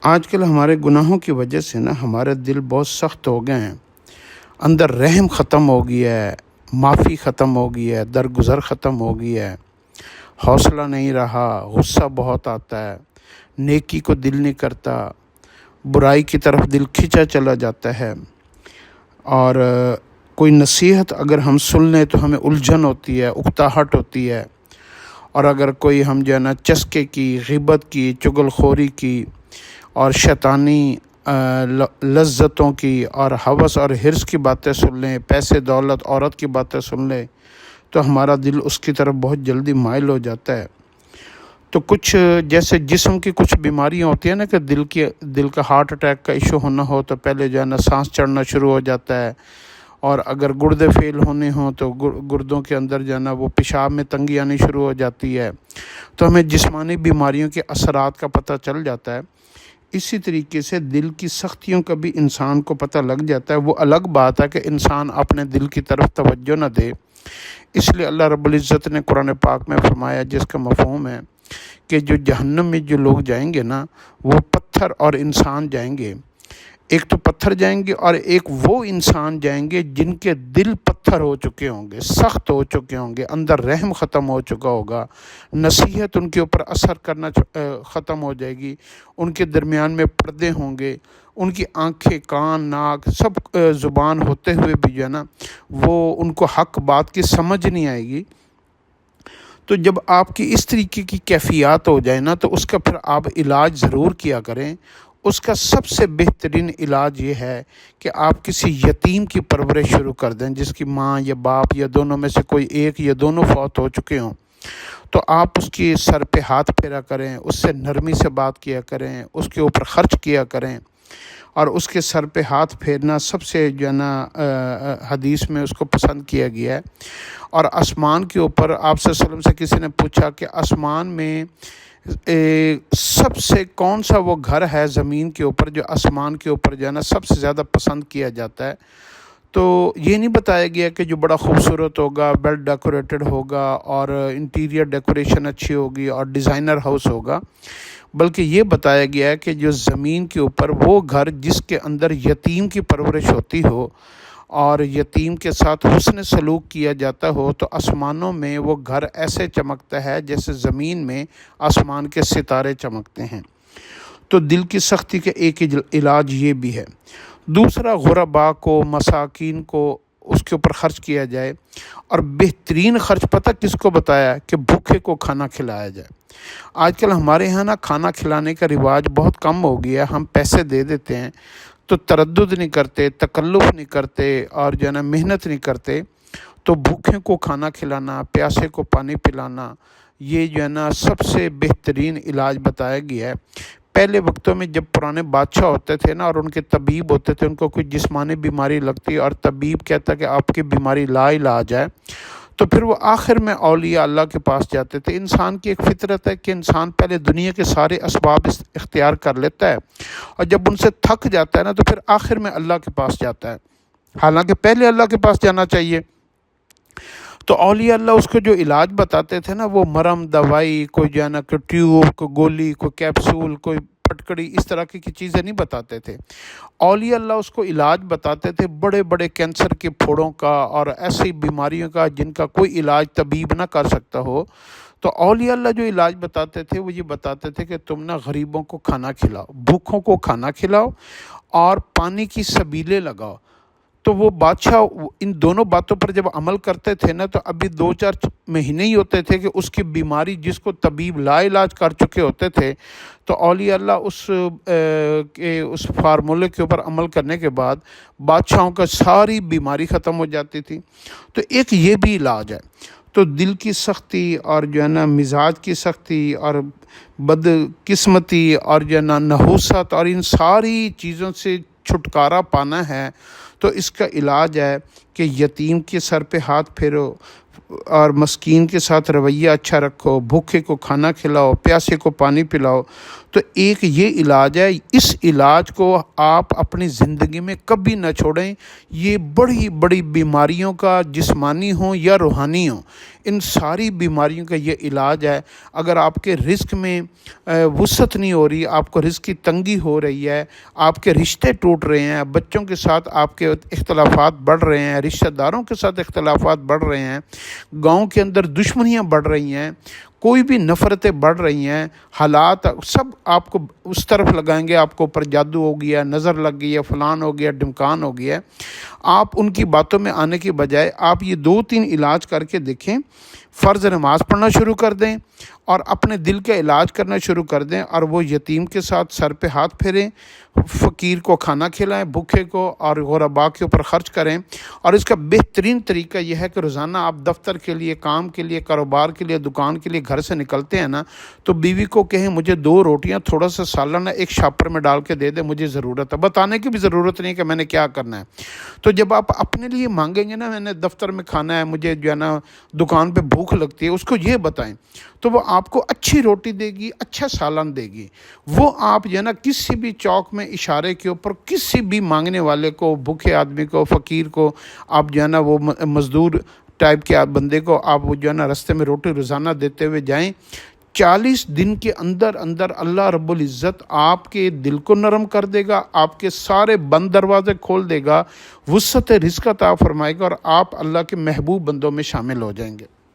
آج کل ہمارے گناہوں کی وجہ سے ہمارے دل بہت سخت ہو گئے ہیں، اندر رحم ختم ہو گیا ہے، معافی ختم ہو گئی ہے، درگزر ختم ہو گیا ہے، حوصلہ نہیں رہا، غصہ بہت آتا ہے، نیکی کو دل نہیں کرتا، برائی کی طرف دل کھینچا چلا جاتا ہے، اور کوئی نصیحت اگر ہم سن لیں تو ہمیں الجھن ہوتی ہے، اکتاہٹ ہوتی ہے، اور اگر کوئی ہم چسکے کی، غیبت کی، چغل خوری کی اور شیطانی لذتوں کی اور ہوس اور حرص کی باتیں سن لیں، پیسے دولت عورت کی باتیں سن لیں، تو ہمارا دل اس کی طرف بہت جلدی مائل ہو جاتا ہے۔ تو کچھ جیسے جسم کی کچھ بیماریاں ہوتی ہیں کہ دل کا ہارٹ اٹیک کا ایشو ہونا ہو تو پہلے سانس چڑھنا شروع ہو جاتا ہے، اور اگر گردے فیل ہونے ہوں تو گردوں کے اندر وہ پیشاب میں تنگی آنی شروع ہو جاتی ہے، تو ہمیں جسمانی بیماریوں کے اثرات کا پتہ چل جاتا ہے۔ اسی طریقے سے دل کی سختیوں کا بھی انسان کو پتہ لگ جاتا ہے۔ وہ الگ بات ہے کہ انسان اپنے دل کی طرف توجہ نہ دے، اس لیے اللہ رب العزت نے قرآن پاک میں فرمایا، جس کا مفہوم ہے کہ جو جہنم میں جو لوگ جائیں گے وہ پتھر اور انسان جائیں گے۔ ایک تو پتھر جائیں گے اور ایک وہ انسان جائیں گے جن کے دل پتھر ہو چکے ہوں گے، سخت ہو چکے ہوں گے، اندر رحم ختم ہو چکا ہوگا، نصیحت ان کے اوپر اثر کرنا ختم ہو جائے گی، ان کے درمیان میں پردے ہوں گے، ان کی آنکھیں، کان، ناک سب زبان ہوتے ہوئے بھی وہ ان کو حق بات کی سمجھ نہیں آئے گی۔ تو جب آپ کی اس طریقے کی کیفیات ہو جائے تو اس کا پھر آپ علاج ضرور کیا کریں۔ اس کا سب سے بہترین علاج یہ ہے کہ آپ کسی یتیم کی پرورش شروع کر دیں، جس کی ماں یا باپ یا دونوں میں سے کوئی ایک یا دونوں فوت ہو چکے ہوں، تو آپ اس کی سر پہ ہاتھ پھیرا کریں، اس سے نرمی سے بات کیا کریں، اس کے اوپر خرچ کیا کریں، اور اس کے سر پہ ہاتھ پھیرنا سب سے حدیث میں اس کو پسند کیا گیا ہے۔ اور آسمان کے اوپر آپ صلی اللہ علیہ وسلم سے کسی نے پوچھا کہ آسمان میں سب سے کون سا وہ گھر ہے زمین کے اوپر جو آسمان کے اوپر سب سے زیادہ پسند کیا جاتا ہے، تو یہ نہیں بتایا گیا کہ جو بڑا خوبصورت ہوگا، ویل ڈیکوریٹڈ ہوگا اور انٹیریئر ڈیکوریشن اچھی ہوگی اور ڈیزائنر ہاؤس ہوگا، بلکہ یہ بتایا گیا ہے کہ جو زمین کے اوپر وہ گھر جس کے اندر یتیم کی پرورش ہوتی ہو اور یتیم کے ساتھ حسن سلوک کیا جاتا ہو، تو آسمانوں میں وہ گھر ایسے چمکتا ہے جیسے زمین میں آسمان کے ستارے چمکتے ہیں۔ تو دل کی سختی کا ایک علاج یہ بھی ہے۔ دوسرا، غرباء کو، مساکین کو اس کے اوپر خرچ کیا جائے، اور بہترین خرچ پتہ کس کو بتایا کہ بھوکے کو کھانا کھلایا جائے۔ آج کل ہمارے ہاں کھانا کھلانے کا رواج بہت کم ہو گیا، ہم پیسے دے دیتے ہیں تو تردد نہیں کرتے، تکلف نہیں کرتے، اور محنت نہیں کرتے، تو بھوکے کو کھانا کھلانا، پیاسے کو پانی پلانا، یہ سب سے بہترین علاج بتایا گیا ہے۔ پہلے وقتوں میں جب پرانے بادشاہ ہوتے تھے اور ان کے طبیب ہوتے تھے، ان کو کوئی جسمانی بیماری لگتی اور طبیب کہتا کہ آپ کی بیماری لا علاج ہے، تو پھر وہ آخر میں اولیاء اللہ کے پاس جاتے تھے۔ انسان کی ایک فطرت ہے کہ انسان پہلے دنیا کے سارے اسباب اختیار کر لیتا ہے، اور جب ان سے تھک جاتا ہے تو پھر آخر میں اللہ کے پاس جاتا ہے، حالانکہ پہلے اللہ کے پاس جانا چاہیے۔ تو اولیاء اللہ اس کو جو علاج بتاتے تھے وہ مرم، دوائی، کوئی کوئی ٹیوب، کوئی گولی، کوئی کیپسول، کوئی پٹکڑی، اس طرح کی چیزیں نہیں بتاتے تھے۔ اولیاء اللہ اس کو علاج بتاتے تھے بڑے بڑے کینسر کے پھوڑوں کا اور ایسی بیماریوں کا جن کا کوئی علاج طبیب نہ کر سکتا ہو۔ تو اولیاء اللہ جو علاج بتاتے تھے وہ یہ بتاتے تھے کہ تم غریبوں کو کھانا کھلاؤ، بھوکوں کو کھانا کھلاؤ، اور پانی کی سبیلیں لگاؤ۔ تو وہ بادشاہ ان دونوں باتوں پر جب عمل کرتے تھے تو ابھی 2-4 مہینے ہی ہوتے تھے کہ اس کی بیماری جس کو طبیب لا علاج کر چکے ہوتے تھے، تو اولیاء اللہ اس فارمولے کے اوپر عمل کرنے کے بعد بادشاہوں کا ساری بیماری ختم ہو جاتی تھی۔ تو ایک یہ بھی علاج ہے۔ تو دل کی سختی اور مزاج کی سختی اور بد قسمتی اور نحوست اور ان ساری چیزوں سے چھٹکارا پانا ہے، تو اس کا علاج ہے کہ یتیم کے سر پہ ہاتھ پھیرو اور مسکین کے ساتھ رویہ اچھا رکھو، بھوکے کو کھانا کھلاؤ، پیاسے کو پانی پلاؤ، تو ایک یہ علاج ہے، اس علاج کو آپ اپنی زندگی میں کبھی نہ چھوڑیں۔ یہ بڑی بڑی بیماریوں کا، جسمانی ہوں یا روحانی ہوں، ان ساری بیماریوں کا یہ علاج ہے۔ اگر آپ کے رزق میں وسعت نہیں ہو رہی، آپ کو رزق کی تنگی ہو رہی ہے، آپ کے رشتے ٹوٹ رہے ہیں، بچوں کے ساتھ آپ کے اختلافات بڑھ رہے ہیں، رشتہ داروں کے ساتھ اختلافات بڑھ رہے ہیں، گاؤں کے اندر دشمنیاں بڑھ رہی ہیں، کوئی بھی نفرتیں بڑھ رہی ہیں، حالات سب آپ کو اس طرف لگائیں گے، آپ کو اوپر جادو ہو گیا، نظر لگ گئی ہے، فلان ہو گیا، ڈمکان ہو گیا ہے، آپ ان کی باتوں میں آنے کی بجائے آپ یہ 2-3 علاج کر کے دیکھیں۔ فرض نماز پڑھنا شروع کر دیں اور اپنے دل کا علاج کرنا شروع کر دیں، اور وہ یتیم کے ساتھ سر پہ ہاتھ پھیریں، فقیر کو کھانا کھلائیں، بھوکے کو، اور غرباء کے اوپر خرچ کریں۔ اور اس کا بہترین طریقہ یہ ہے کہ روزانہ آپ دفتر کے لیے، کام کے لیے، کاروبار کے لیے، دکان کے لیے گھر سے نکلتے ہیں نا، تو بیوی کو کہیں مجھے 2 روٹیاں تھوڑا سا سالن ایک شاپر میں ڈال کے دے دے، مجھے ضرورت ہے، بتانے کی بھی ضرورت نہیں کہ میں نے کیا کرنا ہے۔ تو جب آپ اپنے لیے مانگیں گے نا، میں نے دفتر میں کھانا ہے، مجھے جو ہے نا دکان پہ بھوک لگتی ہے، اس کو یہ بتائیں تو وہ آپ کو اچھی روٹی دے گی، اچھا سالن دے گی۔ وہ آپ جو ہے نا کسی بھی چوک میں اشارے کے اوپر کسی بھی مانگنے والے کو، بھوکے آدمی کو، فقیر کو، آپ جو ہے نا وہ مزدور ٹائپ کے بندے کو آپ وہ جو ہے نا رستے میں روٹی روزانہ دیتے ہوئے جائیں۔ 40 دن کے اندر اندر اللہ رب العزت آپ کے دل کو نرم کر دے گا، آپ کے سارے بند دروازے کھول دے گا، وسعت رزق عطا فرمائے گا، اور آپ اللہ کے محبوب بندوں میں شامل ہو جائیں گے۔